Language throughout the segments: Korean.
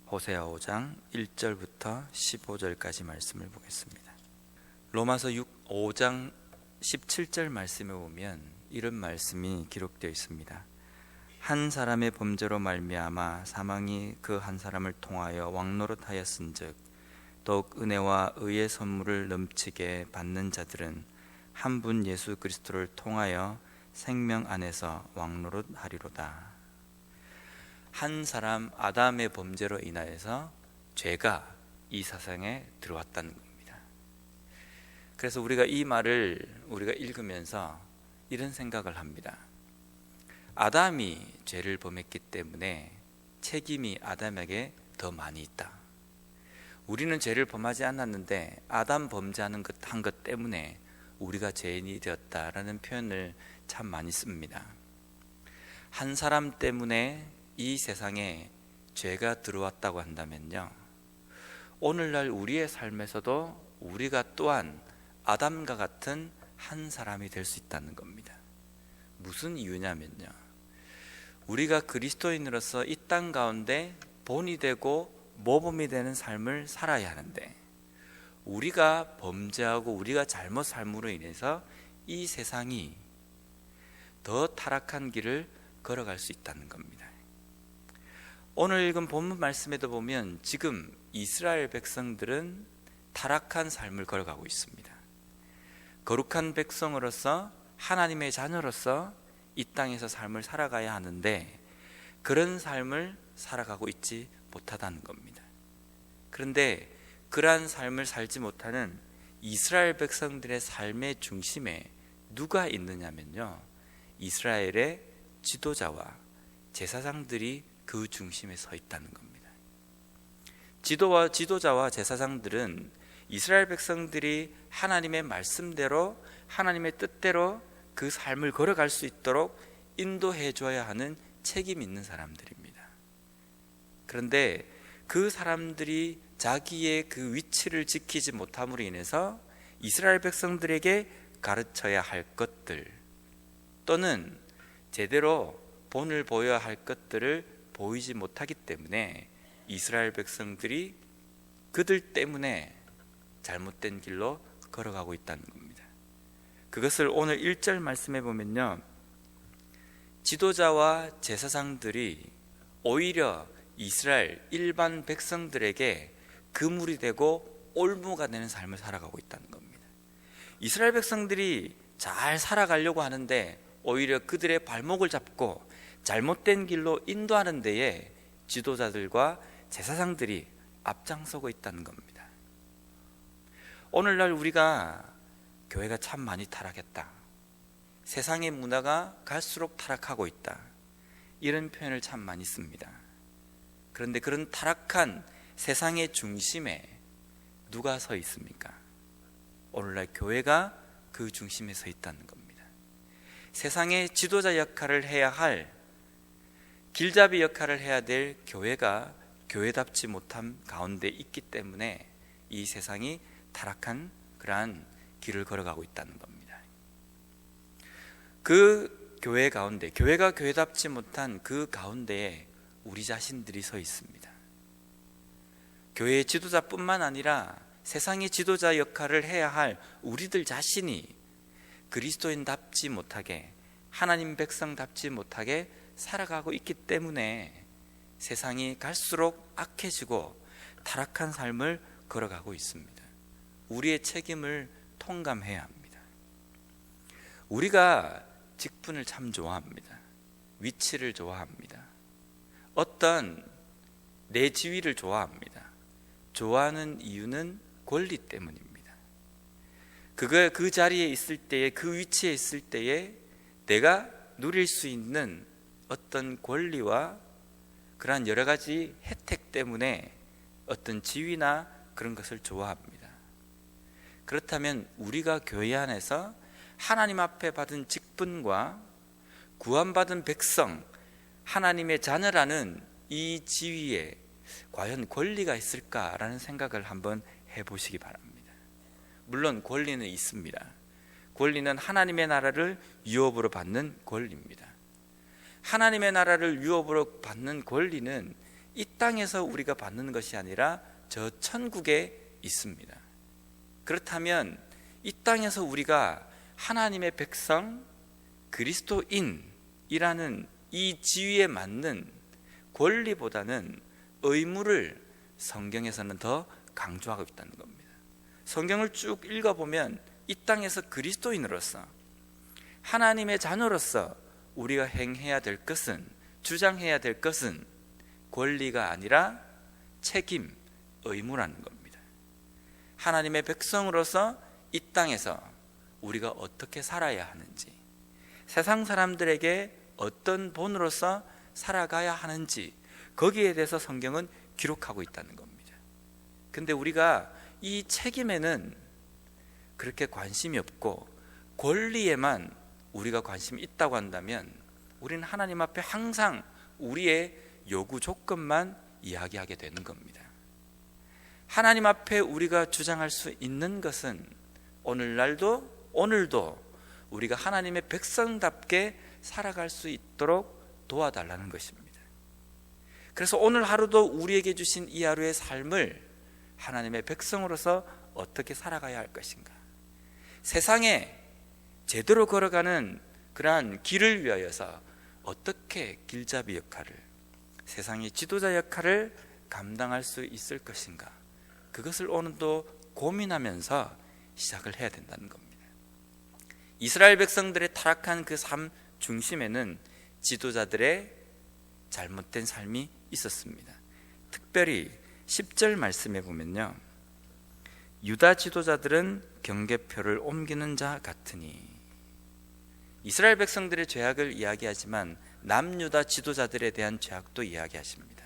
호세아 5장 1절부터 15절까지 말씀을 보겠습니다. 로마서 5장 17절 말씀에 보면 이런 말씀이 기록되어 있습니다. 한 사람의 범죄로 말미암아 사망이 그 한 사람을 통하여 왕노릇하였은즉 더욱 은혜와 의의 선물을 넘치게 받는 자들은 한 분 예수 그리스도를 통하여 생명 안에서 왕노릇하리로다. 한 사람 아담의 범죄로 인하여서 죄가 이 세상에 들어왔다는 겁니다. 그래서 우리가 이 말을 읽으면서 이런 생각을 합니다. 아담이 죄를 범했기 때문에 책임이 아담에게 더 많이 있다. 우리는 죄를 범하지 않았는데 아담 범죄하는 한 것 때문에 우리가 죄인이 되었다라는 표현을 참 많이 씁니다. 한 사람 때문에 이 세상에 죄가 들어왔다고 한다면요, 오늘날 우리의 삶에서도 우리가 또한 아담과 같은 한 사람이 될 수 있다는 겁니다. 무슨 이유냐면요, 우리가 그리스도인으로서 이 땅 가운데 본이 되고 모범이 되는 삶을 살아야 하는데 우리가 범죄하고 우리가 잘못 삶으로 인해서 이 세상이 더 타락한 길을 걸어갈 수 있다는 겁니다. 오늘 읽은 본문 말씀에도 보면 지금 이스라엘 백성들은 타락한 삶을 걸어가고 있습니다. 거룩한 백성으로서 하나님의 자녀로서 이 땅에서 삶을 살아가야 하는데 그런 삶을 살아가고 있지 못하다는 겁니다. 그런데 그러한 삶을 살지 못하는 이스라엘 백성들의 삶의 중심에 누가 있느냐면요, 이스라엘의 지도자와 제사장들이 그 중심에 서 있다는 겁니다. 지도자와 제사장들은 이스라엘 백성들이 하나님의 말씀대로 하나님의 뜻대로 그 삶을 걸어갈 수 있도록 인도해 줘야 하는 책임 있는 사람들입니다. 그런데 그 사람들이 자기의 그 위치를 지키지 못함으로 인해서 이스라엘 백성들에게 가르쳐야 할 것들 또는 제대로 본을 보여야 할 것들을 보이지 못하기 때문에 이스라엘 백성들이 그들 때문에 잘못된 길로 걸어가고 있다는 겁니다. 그것을 오늘 1절 말씀해 보면요, 지도자와 제사장들이 오히려 이스라엘 일반 백성들에게 그물이 되고 올무가 되는 삶을 살아가고 있다는 겁니다. 이스라엘 백성들이 잘 살아가려고 하는데 오히려 그들의 발목을 잡고 잘못된 길로 인도하는 데에 지도자들과 제사장들이 앞장서고 있다는 겁니다. 오늘날 우리가 교회가 참 많이 타락했다, 세상의 문화가 갈수록 타락하고 있다, 이런 표현을 참 많이 씁니다. 그런데 그런 타락한 세상의 중심에 누가 서 있습니까? 오늘날 교회가 그 중심에 서 있다는 겁니다. 세상의 지도자 역할을 해야 할, 길잡이 역할을 해야 될 교회가 교회답지 못함 가운데 있기 때문에 이 세상이 타락한 그러한 길을 걸어가고 있다는 겁니다. 그 교회 가운데, 교회가 교회답지 못한 그 가운데에 우리 자신들이 서 있습니다. 교회의 지도자뿐만 아니라 세상의 지도자 역할을 해야 할 우리들 자신이 그리스도인답지 못하게, 하나님 백성답지 못하게 살아가고 있기 때문에 세상이 갈수록 악해지고 타락한 삶을 걸어가고 있습니다. 우리의 책임을 통감해야 합니다. 우리가 직분을 참 좋아합니다. 위치를 좋아합니다. 어떤 내 지위를 좋아합니다. 좋아하는 이유는 권리 때문입니다. 그 자리에 있을 때에, 그 위치에 있을 때에 내가 누릴 수 있는 어떤 권리와 그러한 여러 가지 혜택 때문에 어떤 지위나 그런 것을 좋아합니다. 그렇다면 우리가 교회 안에서 하나님 앞에 받은 직분과 구원받은 백성, 하나님의 자녀라는 이 지위에 과연 권리가 있을까라는 생각을 한번 해보시기 바랍니다. 물론 권리는 있습니다. 권리는 하나님의 나라를 유업으로 받는 권리입니다. 하나님의 나라를 유업으로 받는 권리는 이 땅에서 우리가 받는 것이 아니라 저 천국에 있습니다. 그렇다면 이 땅에서 우리가 하나님의 백성, 그리스도인이라는 이 지위에 맞는 권리보다는 의무를 성경에서는 더 강조하고 있다는 겁니다. 성경을 쭉 읽어보면 이 땅에서 그리스도인으로서, 하나님의 자녀로서 우리가 행해야 될 것은, 주장해야 될 것은 권리가 아니라 책임, 의무라는 겁니다. 하나님의 백성으로서 이 땅에서 우리가 어떻게 살아야 하는지, 세상 사람들에게 어떤 본으로서 살아가야 하는지, 거기에 대해서 성경은 기록하고 있다는 겁니다. 근데 우리가 이 책임에는 그렇게 관심이 없고 권리에만 우리가 관심이 있다고 한다면 우리는 하나님 앞에 항상 우리의 요구 조건만 이야기하게 되는 겁니다. 하나님 앞에 우리가 주장할 수 있는 것은 오늘도 우리가 하나님의 백성답게 살아갈 수 있도록 도와달라는 것입니다. 그래서 오늘 하루도 우리에게 주신 이 하루의 삶을 하나님의 백성으로서 어떻게 살아가야 할 것인가, 세상에 제대로 걸어가는 그러한 길을 위하여서 어떻게 길잡이 역할을, 세상의 지도자 역할을 감당할 수 있을 것인가, 그것을 오늘도 고민하면서 시작을 해야 된다는 겁니다. 이스라엘 백성들의 타락한 그 삶 중심에는 지도자들의 잘못된 삶이 있었습니다. 특별히 10절 말씀에 보면요, 유다 지도자들은 경계표를 옮기는 자 같으니. 이스라엘 백성들의 죄악을 이야기하지만 남유다 지도자들에 대한 죄악도 이야기하십니다.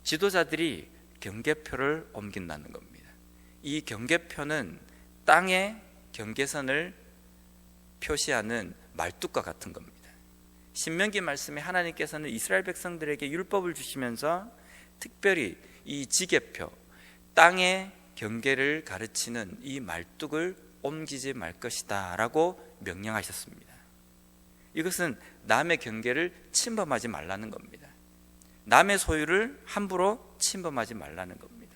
지도자들이 경계표를 옮긴다는 겁니다. 이 경계표는 땅의 경계선을 표시하는 말뚝과 같은 겁니다. 신명기 말씀에 하나님께서는 이스라엘 백성들에게 율법을 주시면서 특별히 이 지계표, 땅의 경계를 가르치는 이 말뚝을 옮기지 말 것이다 라고 명령하셨습니다. 이것은 남의 경계를 침범하지 말라는 겁니다. 남의 소유를 함부로 침범하지 말라는 겁니다.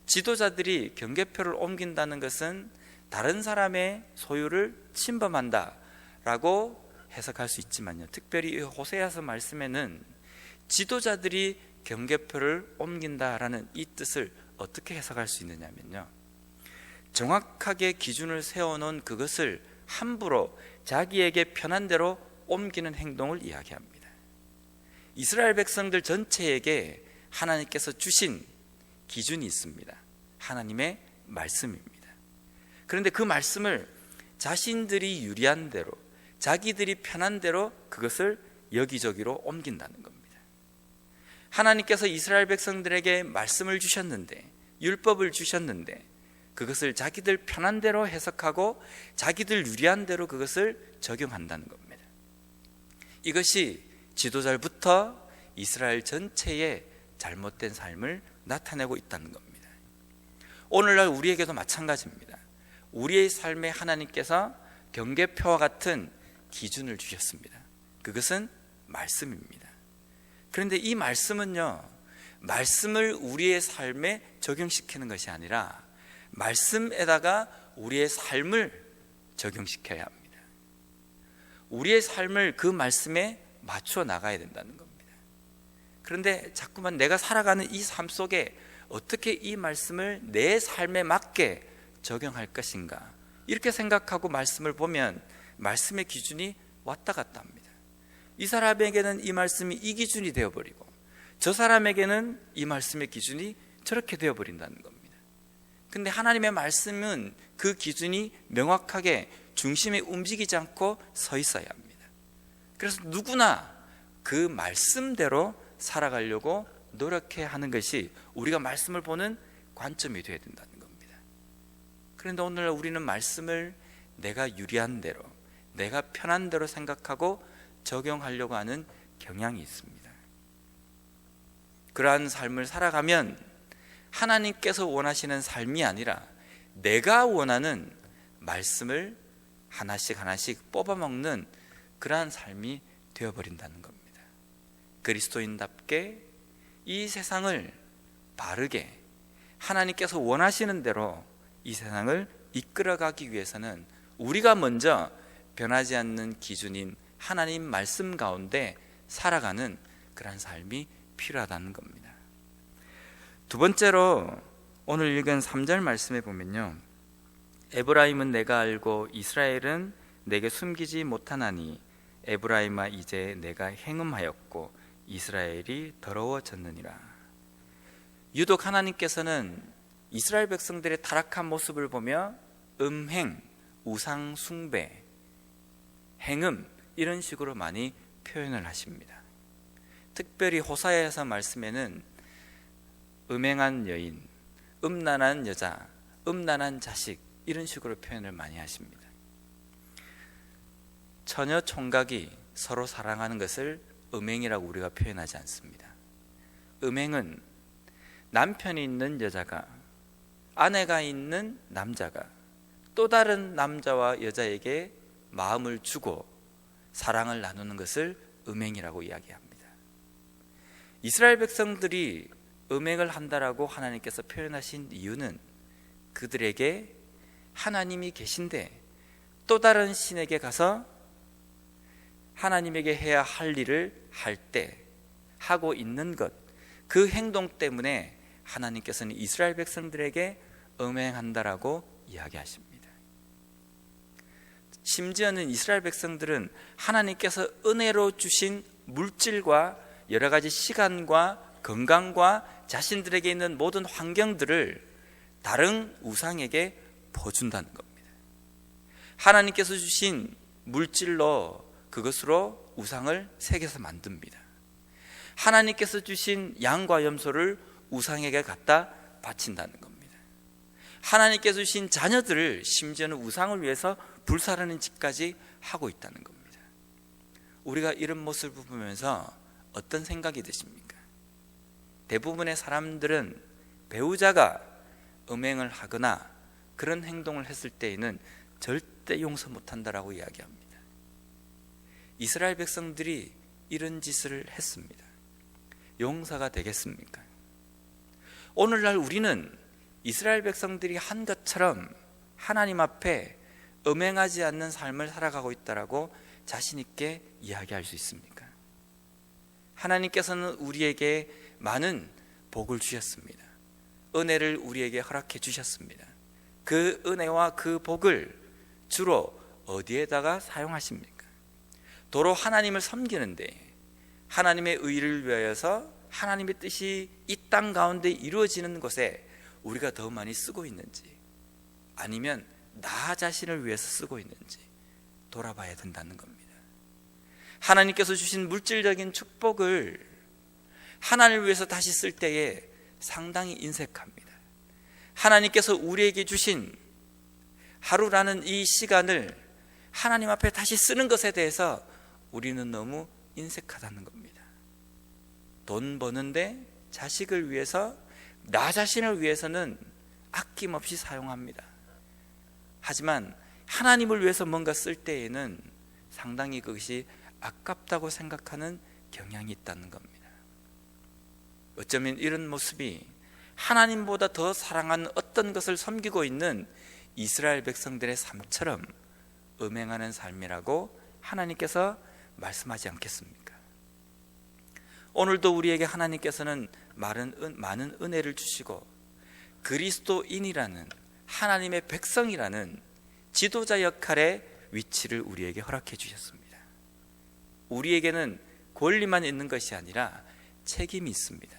지도자들이 경계표를 옮긴다는 것은 다른 사람의 소유를 침범한다 라고 해석할 수 있지만요, 특별히 호세아서 말씀에는 지도자들이 경계표를 옮긴다라는 이 뜻을 어떻게 해석할 수 있느냐면요, 정확하게 기준을 세워놓은 그것을 함부로 자기에게 편한 대로 옮기는 행동을 이야기합니다. 이스라엘 백성들 전체에게 하나님께서 주신 기준이 있습니다. 하나님의 말씀입니다. 그런데 그 말씀을 자신들이 유리한 대로, 자기들이 편한 대로 그것을 여기저기로 옮긴다는 겁니다. 하나님께서 이스라엘 백성들에게 말씀을 주셨는데, 율법을 주셨는데 그것을 자기들 편한 대로 해석하고 자기들 유리한 대로 그것을 적용한다는 겁니다. 이것이 지도자부터 이스라엘 전체의 잘못된 삶을 나타내고 있다는 겁니다. 오늘날 우리에게도 마찬가지입니다. 우리의 삶에 하나님께서 경계표와 같은 기준을 주셨습니다. 그것은 말씀입니다. 그런데 이 말씀은요, 말씀을 우리의 삶에 적용시키는 것이 아니라 말씀에다가 우리의 삶을 적용시켜야 합니다. 우리의 삶을 그 말씀에 맞춰 나가야 된다는 겁니다. 그런데 자꾸만 내가 살아가는 이 삶 속에 어떻게 이 말씀을 내 삶에 맞게 적용할 것인가, 이렇게 생각하고 말씀을 보면 말씀의 기준이 왔다 갔다 합니다. 이 사람에게는 이 말씀이 이 기준이 되어버리고 저 사람에게는 이 말씀의 기준이 저렇게 되어버린다는 겁니다. 근데 하나님의 말씀은 그 기준이 명확하게 중심에 움직이지 않고 서 있어야 합니다. 그래서 누구나 그 말씀대로 살아가려고 노력해야 하는 것이 우리가 말씀을 보는 관점이 되어야 된다는 겁니다. 그런데 오늘 우리는 말씀을 내가 유리한 대로, 내가 편한 대로 생각하고 적용하려고 하는 경향이 있습니다. 그러한 삶을 살아가면 하나님께서 원하시는 삶이 아니라 내가 원하는 말씀을 하나씩 뽑아먹는 그러한 삶이 되어버린다는 겁니다. 그리스도인답게 이 세상을 바르게 하나님께서 원하시는 대로 이 세상을 이끌어가기 위해서는 우리가 먼저 변하지 않는 기준인 하나님 말씀 가운데 살아가는 그런 삶이 필요하다는 겁니다. 두 번째로 오늘 읽은 3절 말씀에 보면요, 에브라임은 내가 알고 이스라엘은 내게 숨기지 못하나니 에브라임아 이제 내가 행음하였고 이스라엘이 더러워졌느니라. 유독 하나님께서는 이스라엘 백성들의 타락한 모습을 보며 음행, 우상 숭배, 행음 이런 식으로 많이 표현을 하십니다. 특별히 호사야서 말씀에는 음행한 여인, 음란한 여자, 음란한 자식 이런 식으로 표현을 많이 하십니다. 처녀 총각이 서로 사랑하는 것을 음행이라고 우리가 표현하지 않습니다. 음행은 남편이 있는 여자가, 아내가 있는 남자가 또 다른 남자와 여자에게 마음을 주고 사랑을 나누는 것을 음행이라고 이야기합니다. 이스라엘 백성들이 음행을 한다라고 하나님께서 표현하신 이유는 그들에게 하나님이 계신데 또 다른 신에게 가서 하나님에게 해야 할 일을 할 때 하고 있는 것, 그 행동 때문에 하나님께서는 이스라엘 백성들에게 음행한다라고 이야기하십니다. 심지어는 이스라엘 백성들은 하나님께서 은혜로 주신 물질과 여러 가지 시간과 건강과 자신들에게 있는 모든 환경들을 다른 우상에게 퍼준다는 겁니다. 하나님께서 주신 물질로 그것으로 우상을 새겨서 만듭니다. 하나님께서 주신 양과 염소를 우상에게 갖다 바친다는 겁니다. 하나님께서 주신 자녀들을 심지어는 우상을 위해서 불사르는 짓까지 하고 있다는 겁니다. 우리가 이런 모습을 보면서 어떤 생각이 드십니까? 대부분의 사람들은 배우자가 음행을 하거나 그런 행동을 했을 때에는 절대 용서 못한다라고 이야기합니다. 이스라엘 백성들이 이런 짓을 했습니다. 용서가 되겠습니까? 오늘날 우리는 이스라엘 백성들이 한 것처럼 하나님 앞에 음행하지 않는 삶을 살아가고 있다라고 자신 있게 이야기할 수 있습니까? 하나님께서는 우리에게 많은 복을 주셨습니다. 은혜를 우리에게 허락해 주셨습니다. 그 은혜와 그 복을 주로 어디에다가 사용하십니까? 도로 하나님을 섬기는데 하나님의 의를 위하여서 하나님의 뜻이 이 땅 가운데 이루어지는 것에 우리가 더 많이 쓰고 있는지, 아니면 나 자신을 위해서 쓰고 있는지 돌아봐야 된다는 겁니다. 하나님께서 주신 물질적인 축복을 하나님을 위해서 다시 쓸 때에 상당히 인색합니다. 하나님께서 우리에게 주신 하루라는 이 시간을 하나님 앞에 다시 쓰는 것에 대해서 우리는 너무 인색하다는 겁니다. 돈 버는데 자식을 위해서, 나 자신을 위해서는 아낌없이 사용합니다. 하지만 하나님을 위해서 뭔가 쓸 때에는 상당히 그것이 아깝다고 생각하는 경향이 있다는 겁니다. 어쩌면 이런 모습이 하나님보다 더 사랑하는 어떤 것을 섬기고 있는 이스라엘 백성들의 삶처럼 음행하는 삶이라고 하나님께서 말씀하지 않겠습니까? 오늘도 우리에게 하나님께서는 많은 은혜를 주시고 그리스도인이라는, 하나님의 백성이라는 지도자 역할의 위치를 우리에게 허락해 주셨습니다. 우리에게는 권리만 있는 것이 아니라 책임이 있습니다.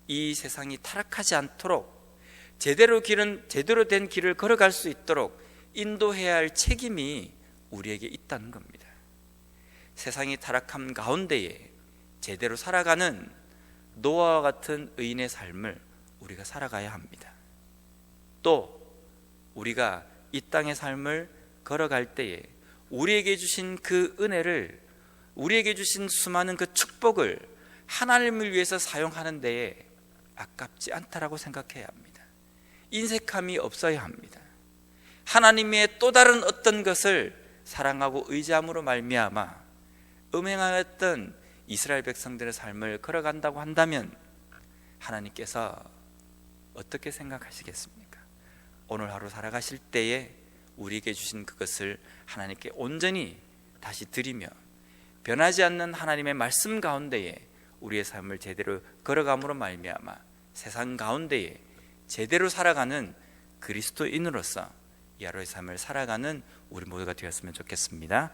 이 세상이 타락하지 않도록 제대로 된 길을 걸어갈 수 있도록 인도해야 할 책임이 우리에게 있다는 겁니다. 세상이 타락함 가운데에 제대로 살아가는 노아와 같은 의인의 삶을 우리가 살아가야 합니다. 또 우리가 이 땅의 삶을 걸어갈 때에 우리에게 주신 그 은혜를, 우리에게 주신 수많은 그 축복을 하나님을 위해서 사용하는 데에 아깝지 않다라고 생각해야 합니다. 인색함이 없어야 합니다. 하나님의 또 다른 어떤 것을 사랑하고 의지함으로 말미암아 음행하였던 이스라엘 백성들의 삶을 걸어간다고 한다면 하나님께서 어떻게 생각하시겠습니까? 오늘 하루 살아가실 때에 우리에게 주신 그것을 하나님께 온전히 다시 드리며 변하지 않는 하나님의 말씀 가운데에 우리의 삶을 제대로 걸어감으로 말미암아 세상 가운데에 제대로 살아가는 그리스도인으로서 이 하루의 삶을 살아가는 우리 모두가 되었으면 좋겠습니다.